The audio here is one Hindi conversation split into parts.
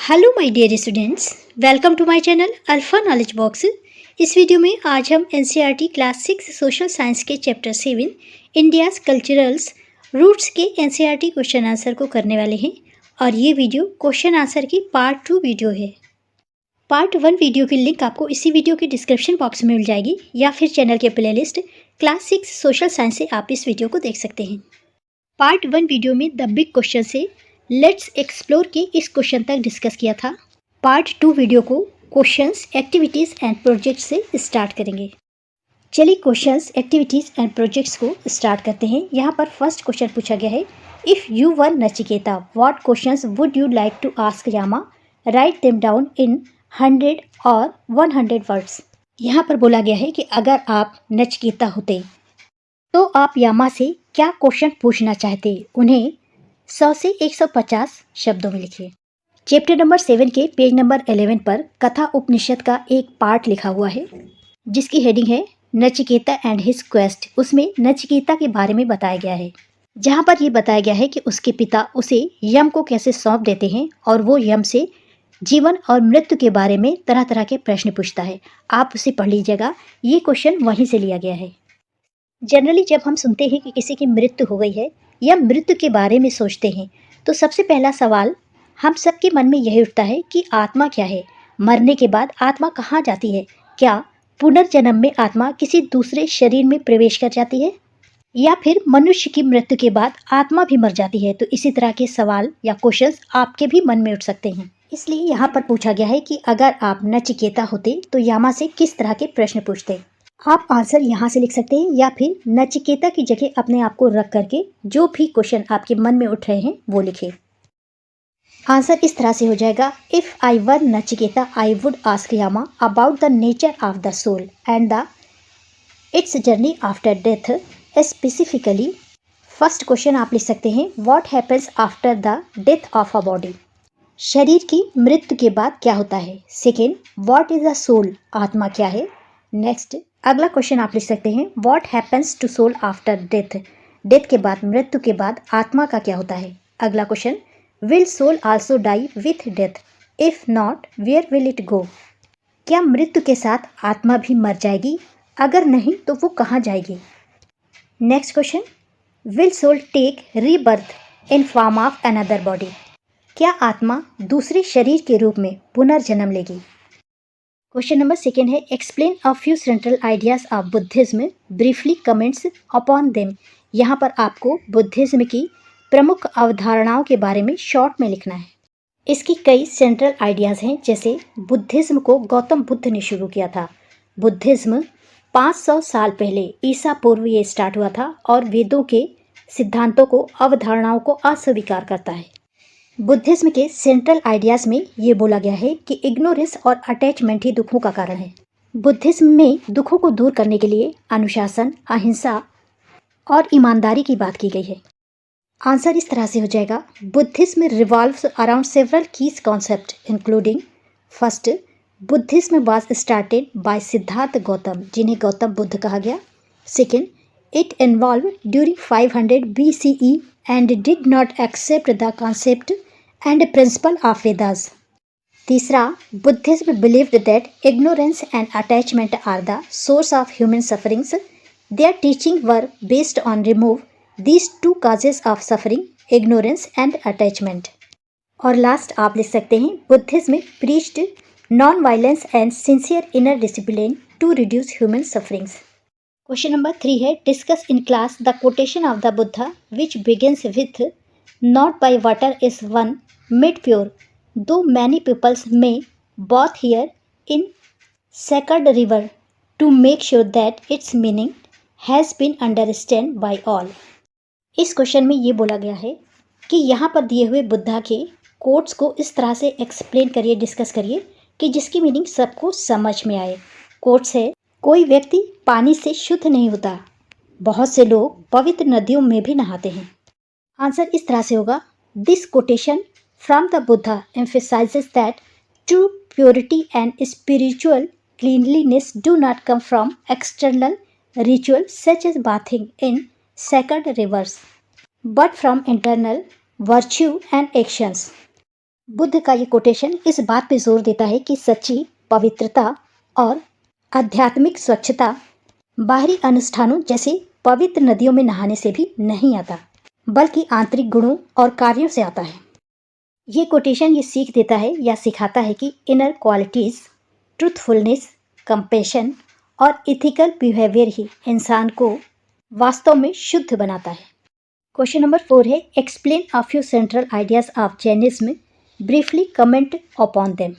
Hello my dear students, welcome to my channel alpha knowledge box. इस वीडियो में आज हम एनसीईआरटी क्लास 6 सोशल साइंस के चैप्टर 7 इंडियाज़ कल्चरल्स रूट्स के एनसीईआरटी क्वेश्चन आंसर को करने वाले हैं और ये वीडियो क्वेश्चन आंसर की पार्ट 2 वीडियो है। पार्ट 1 वीडियो की लिंक आपको इसी वीडियो के डिस्क्रिप्शन बॉक्स में मिल जाएगी या फिर चैनल के प्लेलिस्ट क्लास 6 सोशल साइंस से आप इस वीडियो को देख सकते हैं। पार्ट 1 वीडियो में द बिग क्वेश्चन से लेट्स एक्सप्लोर के इस क्वेश्चन तक डिस्कस किया था। पार्ट 2 वीडियो को क्वेश्चंस, एक्टिविटीज़ एंड प्रोजेक्ट से स्टार्ट करेंगे। चलिए क्वेश्चंस, एक्टिविटीज़ एंड प्रोजेक्ट्स को स्टार्ट करते हैं। यहाँ पर फर्स्ट क्वेश्चन पूछा गया है, if you were Nachiketa what questions would you like to ask Yama, write them down in 100 और 100 वर्ड्स। यहाँ पर बोला गया है कि अगर आप नचिकेता होते तो आप यामा से क्या क्वेश्चन पूछना चाहते, उन्हें 100 से 150 शब्दों में लिखिए। चैप्टर नंबर 7 के पेज नंबर 11 पर कथा उपनिषद का एक पार्ट लिखा हुआ है जिसकी हेडिंग है नचिकेता एंड हिज क्वेस्ट। उसमें नचिकेता के बारे में बताया गया है, जहाँ पर ये बताया गया है कि उसके पिता उसे यम को कैसे सौंप देते हैं और वो यम से जीवन और मृत्यु के बारे में तरह तरह के प्रश्न पूछता है। आप उसे पढ़ लीजिएगा, ये क्वेश्चन वहीं से लिया गया है। जनरली जब हम सुनते हैं कि किसी की मृत्यु हो गई है या मृत्यु के बारे में सोचते हैं तो सबसे पहला सवाल हम सबके मन में यही उठता है कि आत्मा क्या है, मरने के बाद आत्मा कहाँ जाती है, क्या पुनर्जन्म में आत्मा किसी दूसरे शरीर में प्रवेश कर जाती है या फिर मनुष्य की मृत्यु के बाद आत्मा भी मर जाती है। तो इसी तरह के सवाल या क्वेश्चंस आपके भी मन में उठ सकते हैं। इसलिए यहाँ पर पूछा गया है कि अगर आप नचिकेता होते तो यामा से किस तरह के प्रश्न पूछते। आप आंसर यहाँ से लिख सकते हैं या फिर नचिकेता की जगह अपने आप को रख करके जो भी क्वेश्चन आपके मन में उठ रहे हैं वो लिखें। आंसर इस तरह से हो जाएगा, if I were Nachiketa I would ask Yama about the nature of the soul and the its journey after death. Specifically first question आप लिख सकते हैं, what happens after the death of a body, शरीर की मृत्यु के बाद क्या होता है। Second, what is the soul, आत्मा क्या है। नेक्स्ट अगला क्वेश्चन आप लिख सकते हैं, what happens to soul after death, death के बाद, मृत्यु के बाद आत्मा का क्या होता है। अगला question, will soul also die with death, if not where will it go, क्या मृत्यु के साथ आत्मा भी मर जाएगी, अगर नहीं तो वो कहाँ जाएगी। Next question, will soul take rebirth in form of another body, क्या आत्मा दूसरे शरीर के रूप में पुनर्जन्म लेगी। क्वेश्चन नंबर सेकेंड है, explain a few central ideas of Buddhism, briefly comments upon them. यहाँ पर आपको बुद्धिज्म की प्रमुख अवधारणाओं के बारे में शॉर्ट में लिखना है। इसकी कई सेंट्रल आइडियाज हैं, जैसे बुद्धिज्म को गौतम बुद्ध ने शुरू किया था। बुद्धिज्म 500 साल पहले ईसा पूर्व ये स्टार्ट हुआ था और वेदों के सिद्धांतों को, अवधारणाओं को अस्वीकार करता है। बुद्धिज्म के सेंट्रल आइडियाज़ में ये बोला गया है कि इग्नोरेंस और अटैचमेंट ही दुखों का कारण है। बुद्धिज्म में दुखों को दूर करने के लिए अनुशासन, अहिंसा और ईमानदारी की बात की गई है। आंसर इस तरह से हो जाएगा, Buddhism revolves around several keys concept including, first, Buddhism was started by Siddharth Gautam, जिन्हें गौतम बुद्ध कहा गया। Second, it evolved during 500 BCE and did not accept the concept and principle of Vedas. तीसरा, Buddhism believed that ignorance and attachment are the source of human sufferings. Their teachings were based on remove these two causes of suffering, ignorance and attachment. और लास्ट आप लिख सकते हैं, Buddhism preached non-violence and sincere inner discipline to reduce human sufferings. Question number 3 है, discuss in class the quotation of the Buddha which begins with not by water is one made pure though many peoples may bathe here in sacred river to make sure that its meaning has been understand by all. इस क्वेश्चन में ये बोला गया है कि यहाँ पर दिए हुए बुद्धा के कोट्स को इस तरह से एक्सप्लेन करिए, डिस्कस करिए कि जिसकी मीनिंग सबको समझ में आए। कोट्स है, कोई व्यक्ति पानी से शुद्ध नहीं होता, बहुत से लोग पवित्र नदियों में भी नहाते हैं। आंसर इस तरह से होगा, this quotation from the Buddha emphasises that true purity and spiritual cleanliness do not come from external ritual such as bathing in sacred rivers but from internal virtue and actions. Buddha का ये कोटेशन इस बात पे जोर देता है कि सच्ची पवित्रता और आध्यात्मिक स्वच्छता बाहरी अनुष्ठानों जैसे पवित्र नदियों में नहाने से भी नहीं आता, बल्कि आंतरिक गुणों और कार्यों से आता है। ये कोटेशन ये सीख देता है या सिखाता है कि इनर क्वालिटीज़, ट्रूथफुलनेस, कंपैशन और इथिकल बिहेवियर ही इंसान को वास्तव में शुद्ध बनाता है। क्वेश्चन नंबर 4 है, explain a few central ideas of Jainism, briefly comment upon them.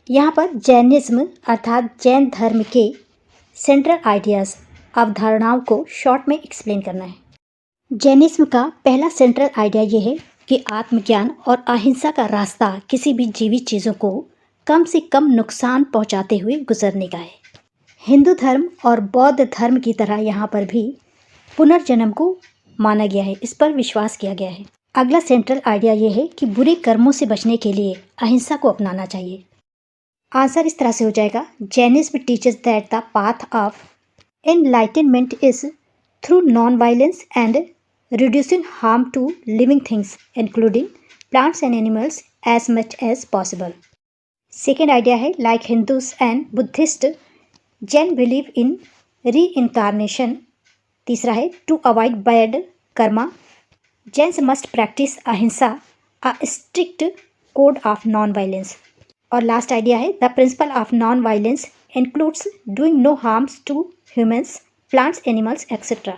यहाँ पर जैनिज्म अर्थात जैन धर्म के सेंट्रल आइडियाज, अवधारणाओं को शॉर्ट में एक्सप्लेन करना है। जैनिज्म का पहला सेंट्रल आइडिया ये है कि आत्मज्ञान और अहिंसा का रास्ता किसी भी जीवित चीज़ों को कम से कम नुकसान पहुंचाते हुए गुजरने का है। हिंदू धर्म और बौद्ध धर्म की तरह यहाँ पर भी पुनर्जन्म को माना गया है, इस पर विश्वास किया गया है। अगला सेंट्रल आइडिया ये है कि बुरे कर्मों से बचने के लिए अहिंसा को अपनाना चाहिए। आंसर इस तरह से हो जाएगा, Jainism teaches that the path of enlightenment is through non violence and reducing harm to living things including plants and animals as much as possible. Second idea है, like Hindus and Buddhist, Jain believe in reincarnation. तीसरा है, to avoid bad karma, Jains must practice ahimsa, a strict code of non-violence. और लास्ट आइडिया है, the principle of non-violence includes doing no harms to humans, plants, animals, etc.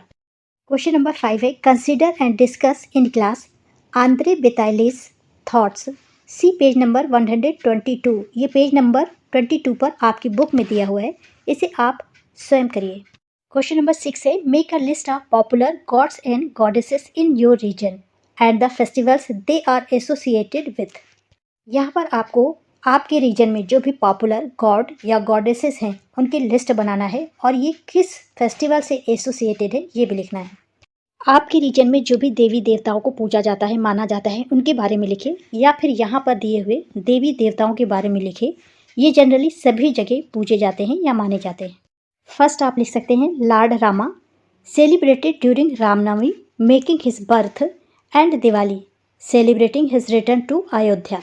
Question number 5 है, consider and discuss in class Andre Beteille's thoughts, see page number 122। ये पेज नंबर 22 पर आपकी बुक में दिया हुआ है, इसे आप स्वयं करिए। क्वेश्चन नंबर 6 है, make a list of popular gods and goddesses in your region and the festivals they are associated with. यहाँ पर आपको आपके रीजन में जो भी पॉपुलर गॉड या गॉडेसेस हैं उनकी लिस्ट बनाना है और ये किस फेस्टिवल से एसोसिएटेड है ये भी लिखना है। आपके रीजन में जो भी देवी देवताओं को पूजा जाता है, माना जाता है, उनके बारे में लिखें या फिर यहाँ पर दिए हुए देवी देवताओं के बारे में लिखें। ये जनरली सभी जगह पूजे जाते हैं या माने जाते हैं। फर्स्ट आप लिख सकते हैं, lord Rama celebrated during Ramnavami making his birth and Diwali celebrating his return to Ayodhya.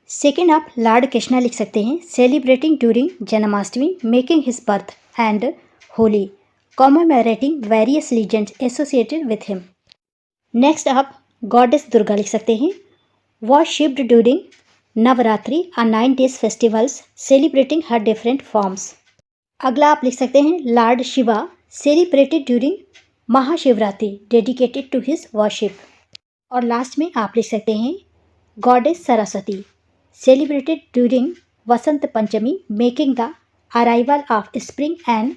Second आप लॉर्ड कृष्णा लिख सकते हैं, celebrating during Janmashtami making his birth and Holi commemorating various legends associated with him. Next आप गॉडेस दुर्गा लिख सकते हैं, worshipped during Navratri a 9 days festivals celebrating her different forms. अगला आप लिख सकते हैं, lord Shiva celebrated during Mahashivratri dedicated to his worship. और लास्ट में आप लिख सकते हैं, goddess Saraswati celebrated during Vasant Panchami making the arrival of spring and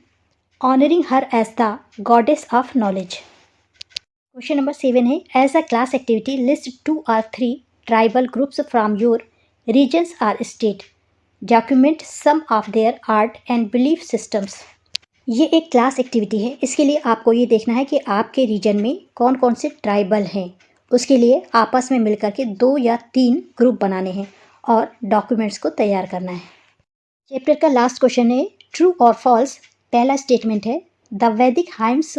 honoring her as the goddess of knowledge. Question number 7 है, as a class activity list 2 or 3 tribal groups from your regions or state. Document some of their art and belief systems. ये एक क्लास एक्टिविटी है, इसके लिए आपको ये देखना है कि आपके रीजन में कौन कौन से ट्राइबल हैं। उसके लिए आपस में मिलकर के 2 या 3 ग्रुप बनाने हैं और डॉक्यूमेंट्स को तैयार करना है। चैप्टर का लास्ट क्वेश्चन है, ट्रू और फॉल्स। पहला स्टेटमेंट है, the Vedic hymns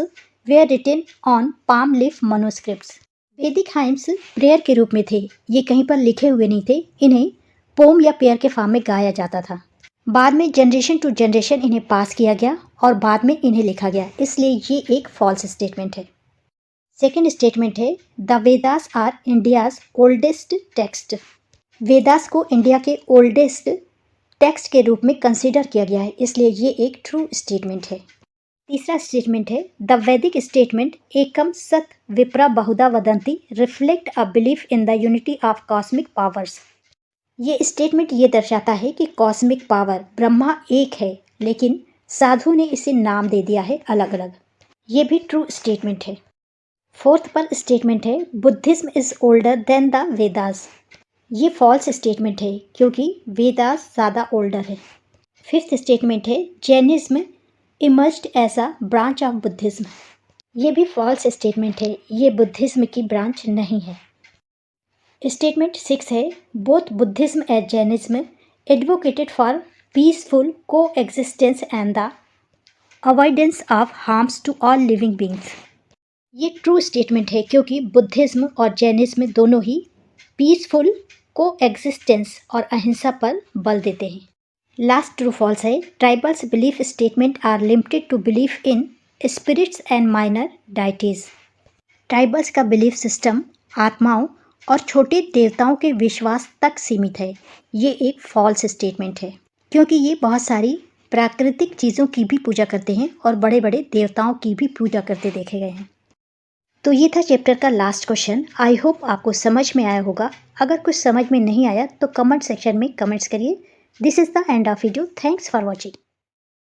were written on palm leaf manuscripts. Vedic hymns prayer के रूप में थे, ये कहीं पर लिखे हुए नहीं थे, इन्हें पोम या पेयर के फॉर्म में गाया जाता था। बाद में जनरेशन टू जनरेशन इन्हें पास किया गया और बाद में इन्हें लिखा गया, इसलिए ये एक फॉल्स स्टेटमेंट है। सेकेंड स्टेटमेंट है, the Vedas are India's oldest text. Vedas को इंडिया के ओल्डेस्ट टेक्स्ट के रूप में कंसीडर किया गया है, इसलिए ये एक ट्रू स्टेटमेंट है। तीसरा स्टेटमेंट है, द वैदिक स्टेटमेंट एकम सत विप्रा बहुधा वदंती reflect a belief in the unity of cosmic powers. ये स्टेटमेंट ये दर्शाता है कि कॉस्मिक पावर ब्रह्मा एक है, लेकिन साधु ने इसे नाम दे दिया है अलग अलग। ये भी ट्रू स्टेटमेंट है। फोर्थ पर स्टेटमेंट है, Buddhism is older than the Vedas. ये फॉल्स स्टेटमेंट है क्योंकि वेदास ज़्यादा ओल्डर है। फिफ्थ स्टेटमेंट है, Jainism emerged as a branch of Buddhism. ये भी फॉल्स स्टेटमेंट है, ये बुद्धिज्म की ब्रांच नहीं है। स्टेटमेंट 6 है, both Buddhism and Jainism advocated for peaceful coexistence and the avoidance of harms to all living beings. ये ट्रू स्टेटमेंट है क्योंकि बुद्धिज्म और जैनिज्म दोनों ही पीसफुल को एग्जिस्टेंस और अहिंसा पर बल देते हैं। लास्ट ट्रू फॉल्स है, tribals belief statement are limited to belief in spirits and minor deities. Tribals का बिलीफ सिस्टम आत्माओं और छोटे देवताओं के विश्वास तक सीमित है। ये एक फॉल्स स्टेटमेंट है, क्योंकि ये बहुत सारी प्राकृतिक चीज़ों की भी पूजा करते हैं और बड़े बड़े देवताओं की भी पूजा करते देखे गए हैं। तो ये था चैप्टर का लास्ट क्वेश्चन। आई होप आपको समझ में आया होगा। अगर कुछ समझ में नहीं आया तो कमेंट सेक्शन में कमेंट्स करिए। This is the end of video. Thanks for watching.